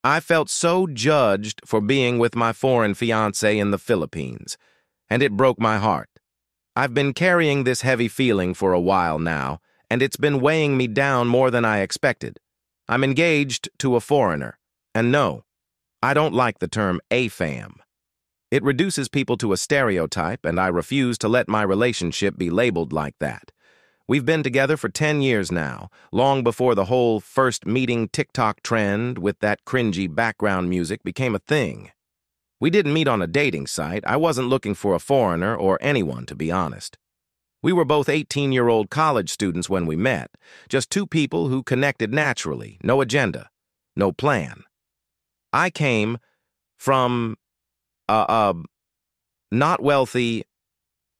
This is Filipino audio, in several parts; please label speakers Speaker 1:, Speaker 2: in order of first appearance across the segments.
Speaker 1: I felt so judged for being with my foreign fiancé in the Philippines, and it broke my heart. I've been carrying this heavy feeling for a while now, and it's been weighing me down more than I expected. I'm engaged to a foreigner, and no, I don't like the term AFAM. It reduces people to a stereotype, and I refuse to let my relationship be labeled like that. We've been together for 10 years now, long before the whole first meeting TikTok trend with that cringy background music became a thing. We didn't meet on a dating site. I wasn't looking for a foreigner or anyone, to be honest. We were both 18-year-old college students when we met, just two people who connected naturally, no agenda, no plan. I came from a not wealthy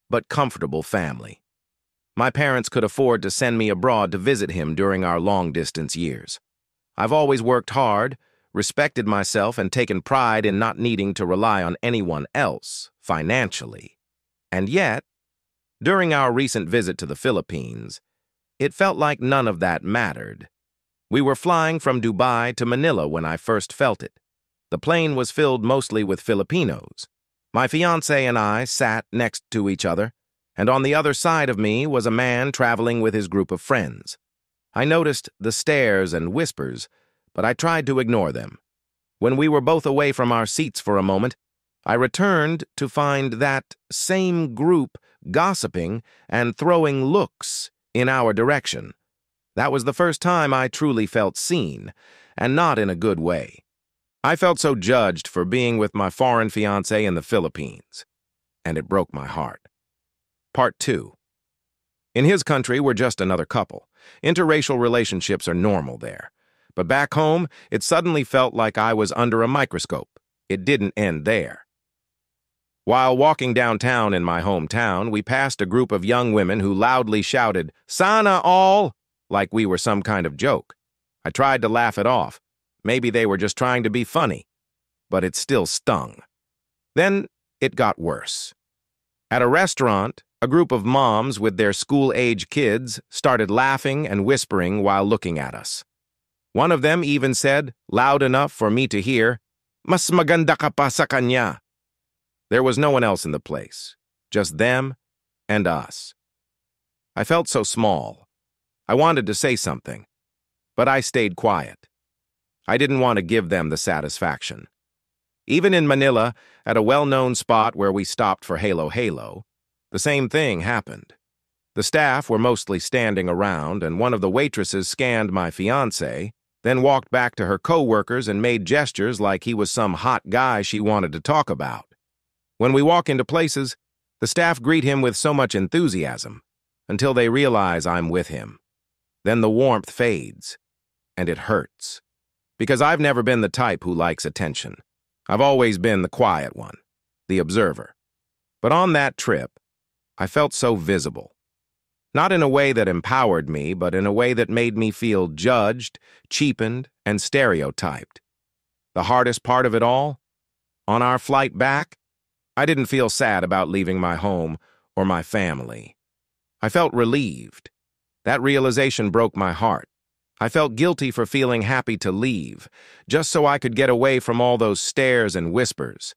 Speaker 1: but comfortable family. My parents could afford to send me abroad to visit him during our long-distance years. I've always worked hard, respected myself, and taken pride in not needing to rely on anyone else financially. And yet, during our recent visit to the Philippines, it felt like none of that mattered. We were flying from Dubai to Manila when I first felt it. The plane was filled mostly with Filipinos. My fiancé and I sat next to each other, and on the other side of me was a man traveling with his group of friends. I noticed the stares and whispers, but I tried to ignore them. When we were both away from our seats for a moment, I returned to find that same group gossiping and throwing looks in our direction. That was the first time I truly felt seen, and not in a good way. I felt so judged for being with my foreign fiancé in the Philippines, and it broke my heart. Part 2. In his country, we're just another couple. Interracial relationships are normal there. But back home, it suddenly felt like I was under a microscope. It didn't end there. While walking downtown in my hometown, we passed a group of young women who loudly shouted, "Sana all!" like we were some kind of joke. I tried to laugh it off. Maybe they were just trying to be funny. But it still stung. Then it got worse. At a restaurant, a group of moms with their school-age kids started laughing and whispering while looking at us. One of them even said, loud enough for me to hear, "Mas maganda ka pa sa kanya." There was no one else in the place, just them and us. I felt so small. I wanted to say something, but I stayed quiet. I didn't want to give them the satisfaction. Even in Manila, at a well-known spot where we stopped for Halo Halo, the same thing happened. The staff were mostly standing around, and one of the waitresses scanned my fiancé, then walked back to her co-workers and made gestures like he was some hot guy she wanted to talk about. When we walk into places, the staff greet him with so much enthusiasm, until they realize I'm with him. Then the warmth fades, and it hurts. Because I've never been the type who likes attention. I've always been the quiet one, the observer. But on that trip, I felt so visible. Not in a way that empowered me, but in a way that made me feel judged, cheapened, and stereotyped. The hardest part of it all? On our flight back, I didn't feel sad about leaving my home or my family. I felt relieved. That realization broke my heart. I felt guilty for feeling happy to leave, just so I could get away from all those stares and whispers.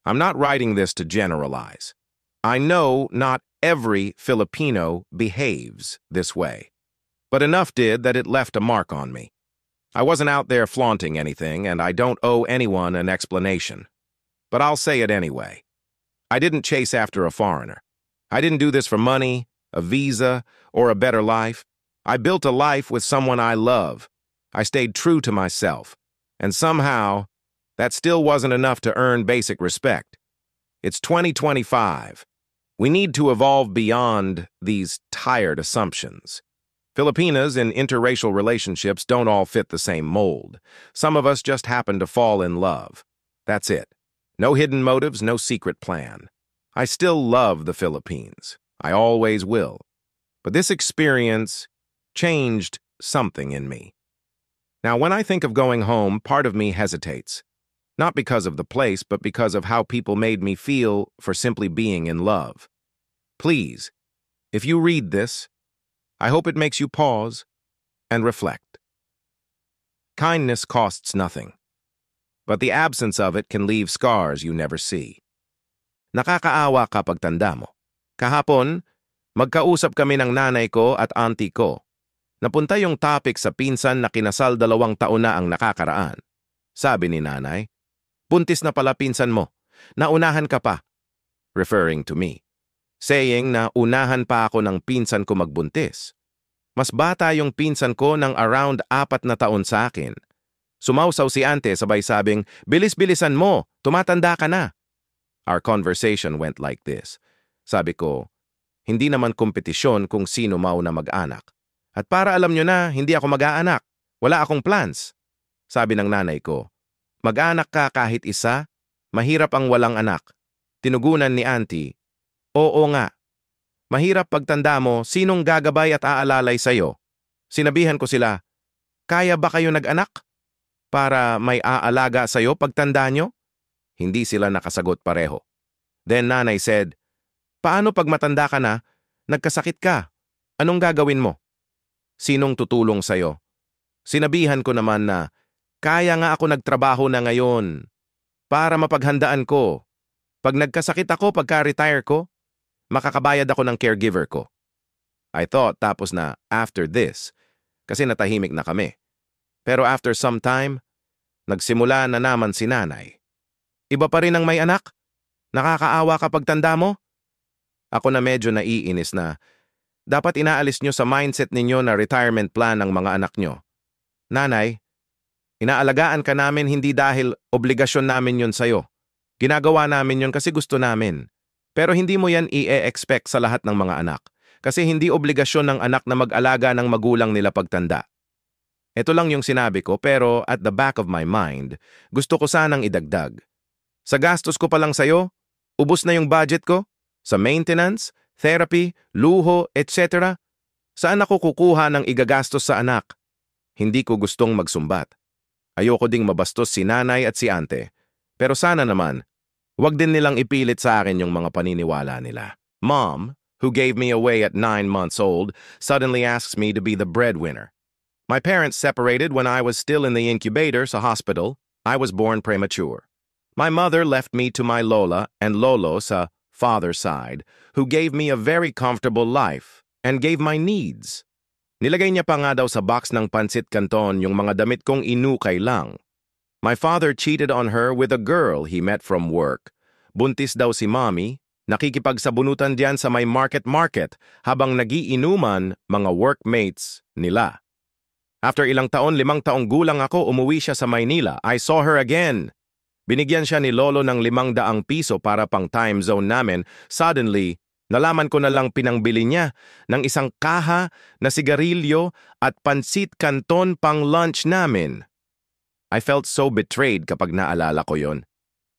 Speaker 1: I'm not writing this to generalize. I know not every Filipino behaves this way, but enough did that it left a mark on me. I wasn't out there flaunting anything, and I don't owe anyone an explanation. But I'll say it anyway. I didn't chase after a foreigner. I didn't do this for money, a visa, or a better life. I built a life with someone I love. I stayed true to myself. And somehow, that still wasn't enough to earn basic respect. It's 2025. We need to evolve beyond these tired assumptions. Filipinas in interracial relationships don't all fit the same mold. Some of us just happen to fall in love. That's it. No hidden motives, no secret plan. I still love the Philippines. I always will. But this experience changed something in me. Now, when I think of going home, part of me hesitates. Not because of the place, but because of how people made me feel for simply being in love. Please, if you read this, I hope it makes you pause and reflect. Kindness costs nothing. but the absence of it can leave scars you never see. Nakakaawa kapag tanda mo. Kahapon, magkausap kami ng nanay ko at auntie ko. Napunta yung topic sa pinsan na kinasal 2 taon na ang nakakaraan. Sabi ni nanay, buntis na pala pinsan mo. Naunahan ka pa. Referring to me. Saying na unahan pa ako ng pinsan ko magbuntis. Mas bata yung pinsan ko ng around 4 na taon sa akin. Sumausaw si ante sabay sabing, bilis-bilisan mo, tumatanda ka na. Our conversation went like this. Sabi ko, hindi naman kompetisyon kung sino mauna mag-anak. At para alam nyo na, hindi ako mag-aanak. Wala akong plans. Sabi ng nanay ko, mag-anak ka kahit isa, mahirap ang walang anak. Tinugunan ni auntie, oo nga. Mahirap pagtanda mo, sinong gagabay at aalalay sa'yo? Sinabihan ko sila, kaya ba kayo nag-anak? Para may aalaga sa'yo pagtanda nyo? Hindi sila nakasagot pareho. Then nanay said, paano pag matanda ka na, nagkasakit ka? Anong gagawin mo? Sinong tutulong sa'yo? Sinabihan ko naman na, kaya nga ako nagtrabaho na ngayon para mapaghandaan ko. Pag nagkasakit ako pagka-retire ko, makakabayad ako ng caregiver ko. I thought tapos na after this, kasi natahimik na kami. Pero after some time, nagsimula na naman si nanay. Iba pa rin ang may anak? Nakakaawa kapag tanda mo? Ako na medyo naiinis na, dapat inaalis nyo sa mindset ninyo na retirement plan ng mga anak nyo. Nanay, inaalagaan ka namin hindi dahil obligasyon namin yun sa'yo. Ginagawa namin yun kasi gusto namin. Pero hindi mo yan i-expect sa lahat ng mga anak. Kasi hindi obligasyon ng anak na mag-alaga ng magulang nila pagtanda. Ito lang yung sinabi ko pero at the back of my mind, gusto ko sanang idagdag. Sa gastos ko pa lang sa'yo, ubos na yung budget ko? Sa maintenance, therapy, luho, etc. Saan ako kukuha ng igagastos sa anak? Hindi ko gustong magsumbat. Ayoko ding mabastos si nanay at si ante. Pero sana naman, wag din nilang ipilit sa akin yung mga paniniwala nila. Mom, who gave me away at 9 months old, suddenly asks me to be the breadwinner. My parents separated when I was still in the incubator sa hospital. I was born premature. My mother left me to my lola and lolo sa father's side, who gave me a very comfortable life and gave my needs. Nilagay niya pa nga daw sa box ng pansit canton yung mga damit kong inukay lang. My father cheated on her with a girl he met from work. Buntis daw si mommy, nakikipagsabunutan diyan sa may market habang nagiinuman mga workmates nila. After ilang taon, 5 taong gulang ako, umuwi siya sa Maynila. I saw her again. Binigyan siya ni lolo ng 500 piso para pang time zone namin. Suddenly, nalaman ko na lang pinangbili niya ng isang kaha na sigarilyo at pansit canton pang lunch namin. I felt so betrayed kapag naalala ko yon.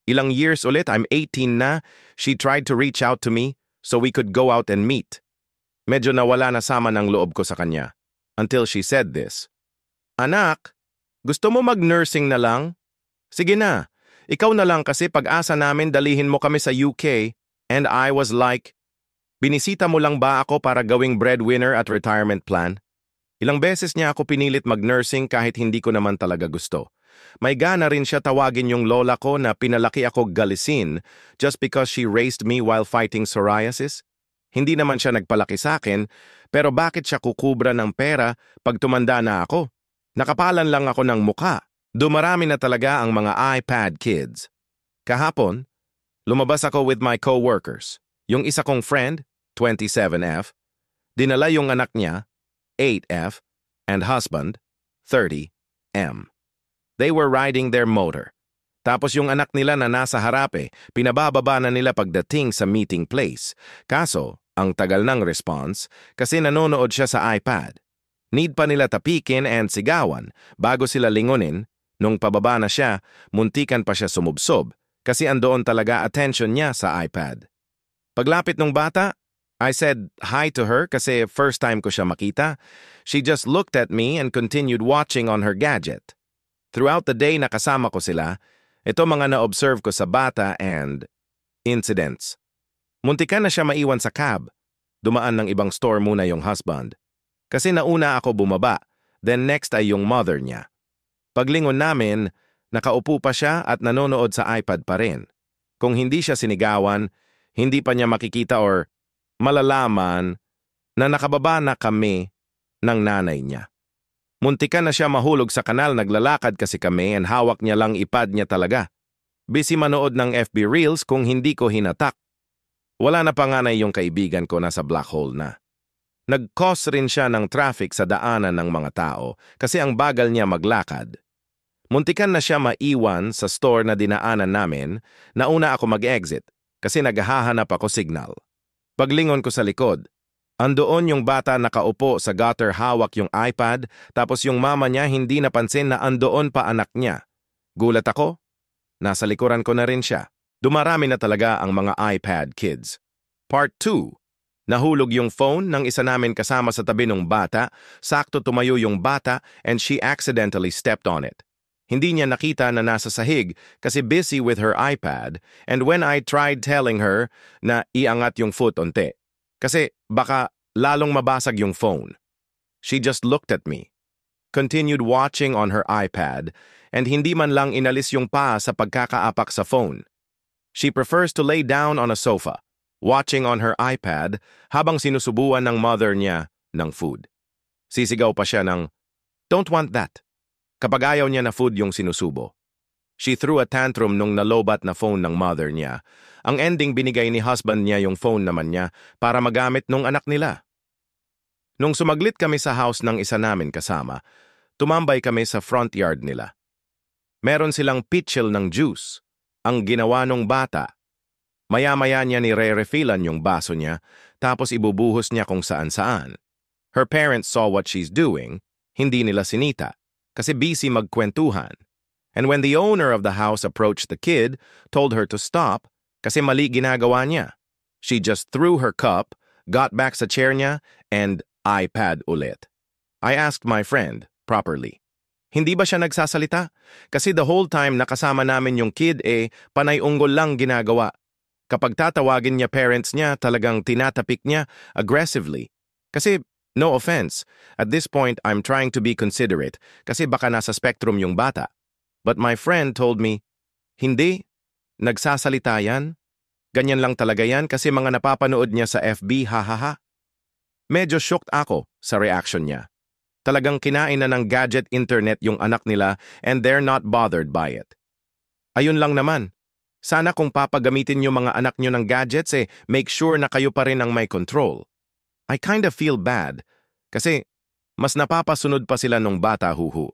Speaker 1: Ilang years ulit, I'm 18 na, she tried to reach out to me so we could go out and meet. Medyo nawala na sama ng loob ko sa kanya. Until she said this, anak, gusto mo mag-nursing na lang? Sige na, ikaw na lang kasi pag-asa namin dalihin mo kami sa UK. And I was like, binisita mo lang ba ako para gawing breadwinner at retirement plan? Ilang beses niya ako pinilit mag-nursing kahit hindi ko naman talaga gusto. May gana rin siya tawagin yung lola ko na pinalaki ako galisin just because she raised me while fighting psoriasis. Hindi naman siya nagpalaki sa akin, pero bakit siya kukubra ng pera pag tumanda na ako? Nakapalan lang ako ng muka. Dumarami na talaga ang mga iPad kids. Kahapon, lumabas ako with my co-workers. Yung isa kong friend, 27F, dinala yung anak niya, 8F, and husband, 30M. They were riding their motor. Tapos yung anak nila na nasa harape, pinabababa na nila pagdating sa meeting place. Kaso, ang tagal ng response kasi nanonood siya sa iPad. Need pa nila tapikin and sigawan bago sila lingunin. Nung pababa na siya, muntikan pa siya sumubsob kasi andoon talaga attention niya sa iPad. Paglapit ng bata, I said hi to her kasi first time ko siya makita. She just looked at me and continued watching on her gadget. Throughout the day nakasama ko sila, ito mga na-observe ko sa bata and incidents. Muntikan na siya maiwan sa cab. Dumaan ng ibang store muna yung husband. Kasi nauna ako bumaba, then next ay yung mother niya. Paglingon namin, Nakaupo pa siya at nanonood sa iPad pa rin. Kung hindi siya sinigawan, hindi pa niya makikita or malalaman na nakababa na kami ng nanay niya. Muntikan na siya mahulog sa kanal, naglalakad kasi kami and hawak niya lang ipad niya talaga. Busy manood ng FB Reels kung hindi ko hinatak. Wala na panganay yung kaibigan ko, nasa black hole na. Nag-cause rin siya ng traffic sa daanan ng mga tao kasi ang bagal niya maglakad. Muntikan na siya maiwan sa store na dinaanan namin. Nauna ako mag-exit kasi naghahanap ako signal. Paglingon ko sa likod, andoon yung bata nakaupo sa gutter, hawak yung iPad, tapos yung mama niya hindi napansin na andoon pa anak niya. Gulat ako, nasa likuran ko na rin siya. Dumarami na talaga ang mga iPad kids. Part 2. Nahulog yung phone ng isa namin kasama sa tabi ng bata, sakto tumayo yung bata and she accidentally stepped on it. Hindi niya nakita na nasa sahig kasi busy with her iPad, and when I tried telling her na iangat yung foot onte, kasi baka lalong mabasag yung phone. She just looked at me, continued watching on her iPad, and hindi man lang inalis yung paa sa pagkakaapak sa phone. She prefers to lay down on a sofa, watching on her iPad habang sinusubuan ng mother niya ng food. Sisigaw pa siya ng, "Don't want that," kapag ayaw niya na food yung sinusubo. She threw a tantrum nung nalobat na phone ng mother niya. Ang ending, binigay ni husband niya yung phone naman niya para magamit nung anak nila. Nung sumaglit kami sa house ng isa namin kasama, tumambay kami sa front yard nila. Meron silang pitchel ng juice, ang ginawa nung bata. Maya-maya niya nire-refillan yung baso niya, tapos ibubuhos niya kung saan-saan. Her parents saw what she's doing, hindi nila sinita, kasi busy magkwentuhan. And when the owner of the house approached the kid, told her to stop, kasi mali ginagawa niya. She just threw her cup, got back sa chair niya, and iPad ulit. I asked my friend, properly, hindi ba siya nagsasalita? Kasi the whole time nakasama namin yung kid, panay unggol lang ginagawa. Kapag tatawagin niya parents niya, talagang tinatapik niya aggressively. Kasi, no offense, at this point I'm trying to be considerate kasi baka nasa spectrum yung bata. But my friend told me, hindi, nagsasalita yan. Ganyan lang talaga yan kasi mga napapanood niya sa FB, hahaha. Medyo shocked ako sa reaction niya. Talagang kinain na ng gadget internet yung anak nila and they're not bothered by it. Ayun lang naman. Sana kung papagamitin yung mga anak nyo ng gadgets, make sure na kayo pa rin ang may control. I kind of feel bad kasi mas napapasunod pa sila nung bata, huhu.